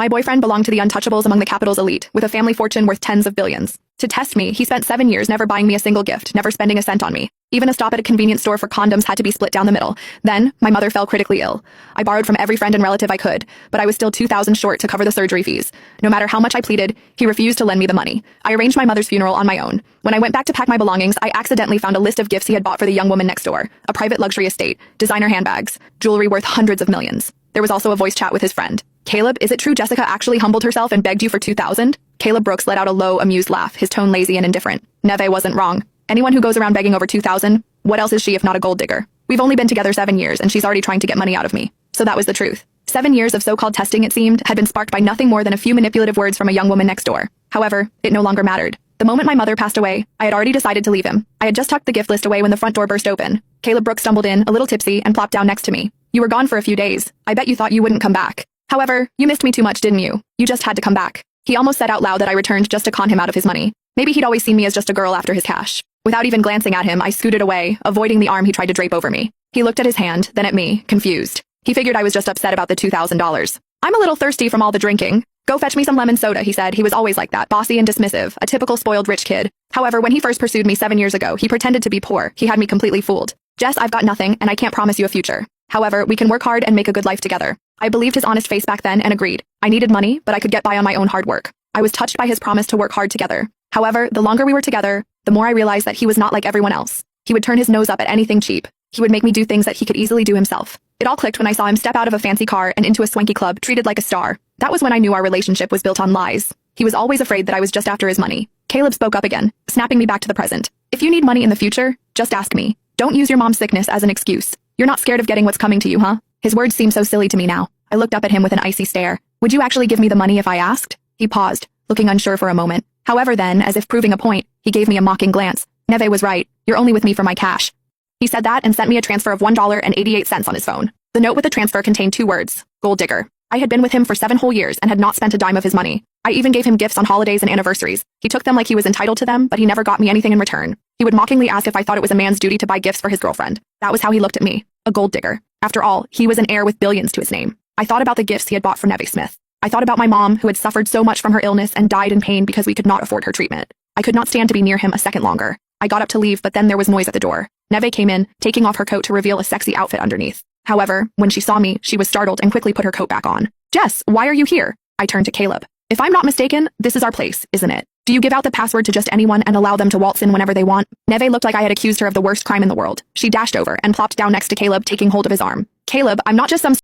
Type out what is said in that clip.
My boyfriend belonged to the untouchables among the capital's elite, with a family fortune worth tens of billions. To test me, he spent 7 years never buying me a single gift, never spending a cent on me. Even a stop at a convenience store for condoms had to be split down the middle. Then, my mother fell critically ill. I borrowed from every friend and relative I could, but I was still $2,000 short to cover the surgery fees. No matter how much I pleaded, he refused to lend me the money. I arranged my mother's funeral on my own. When I went back to pack my belongings, I accidentally found a list of gifts he had bought for the young woman next door. A private luxury estate, designer handbags, jewelry worth hundreds of millions. There was also a voice chat with his friend. Caleb, is it true Jessica actually humbled herself and begged you for $2,000? Caleb Brooks let out a low, amused laugh, his tone lazy and indifferent. Neve wasn't wrong. Anyone who goes around begging over $2,000, what else is she if not a gold digger? We've only been together 7 years and she's already trying to get money out of me. So that was the truth. 7 years of so-called testing, it seemed, had been sparked by nothing more than a few manipulative words from a young woman next door. However, it no longer mattered. The moment my mother passed away, I had already decided to leave him. I had just tucked the gift list away when the front door burst open. Caleb Brooks stumbled in, a little tipsy, and plopped down next to me. You were gone for a few days. I bet you thought you wouldn't come back. However, you missed me too much, didn't you? You just had to come back. He almost said out loud that I returned just to con him out of his money. Maybe he'd always seen me as just a girl after his cash. Without even glancing at him, I scooted away, avoiding the arm he tried to drape over me. He looked at his hand, then at me, confused. He figured I was just upset about the $2,000. I'm a little thirsty from all the drinking. Go fetch me some lemon soda, he said. He was always like that, bossy and dismissive, a typical spoiled rich kid. However, when he first pursued me 7 years ago, he pretended to be poor. He had me completely fooled. Jess, I've got nothing, and I can't promise you a future. However, we can work hard and make a good life together. I believed his honest face back then and agreed. I needed money, but I could get by on my own hard work. I was touched by his promise to work hard together. However, the longer we were together, the more I realized that he was not like everyone else. He would turn his nose up at anything cheap. He would make me do things that he could easily do himself. It all clicked when I saw him step out of a fancy car and into a swanky club, treated like a star. That was when I knew our relationship was built on lies. He was always afraid that I was just after his money. Caleb spoke up again, snapping me back to the present. If you need money in the future, just ask me. Don't use your mom's sickness as an excuse. You're not scared of getting what's coming to you, huh? His words seemed so silly to me now. I looked up at him with an icy stare. Would you actually give me the money if I asked? He paused, looking unsure for a moment. However then, as if proving a point, he gave me a mocking glance. Neve was right. You're only with me for my cash. He said that and sent me a transfer of $1.88 on his phone. The note with the transfer contained 2 words, gold digger. I had been with him for 7 whole years and had not spent a dime of his money. I even gave him gifts on holidays and anniversaries. He took them like he was entitled to them, but he never got me anything in return. He would mockingly ask if I thought it was a man's duty to buy gifts for his girlfriend. That was how he looked at me, a gold digger. After all, he was an heir with billions to his name. I thought about the gifts he had bought for Neve Smith. I thought about my mom, who had suffered so much from her illness and died in pain because we could not afford her treatment. I could not stand to be near him a second longer. I got up to leave, but then there was noise at the door. Neve came in, taking off her coat to reveal a sexy outfit underneath. However, when she saw me, she was startled and quickly put her coat back on. Jess, why are you here? I turned to Caleb. If I'm not mistaken, this is our place, isn't it? Do you give out the password to just anyone and allow them to waltz in whenever they want? Neve looked like I had accused her of the worst crime in the world. She dashed over and plopped down next to Caleb, taking hold of his arm. Caleb, I'm not just some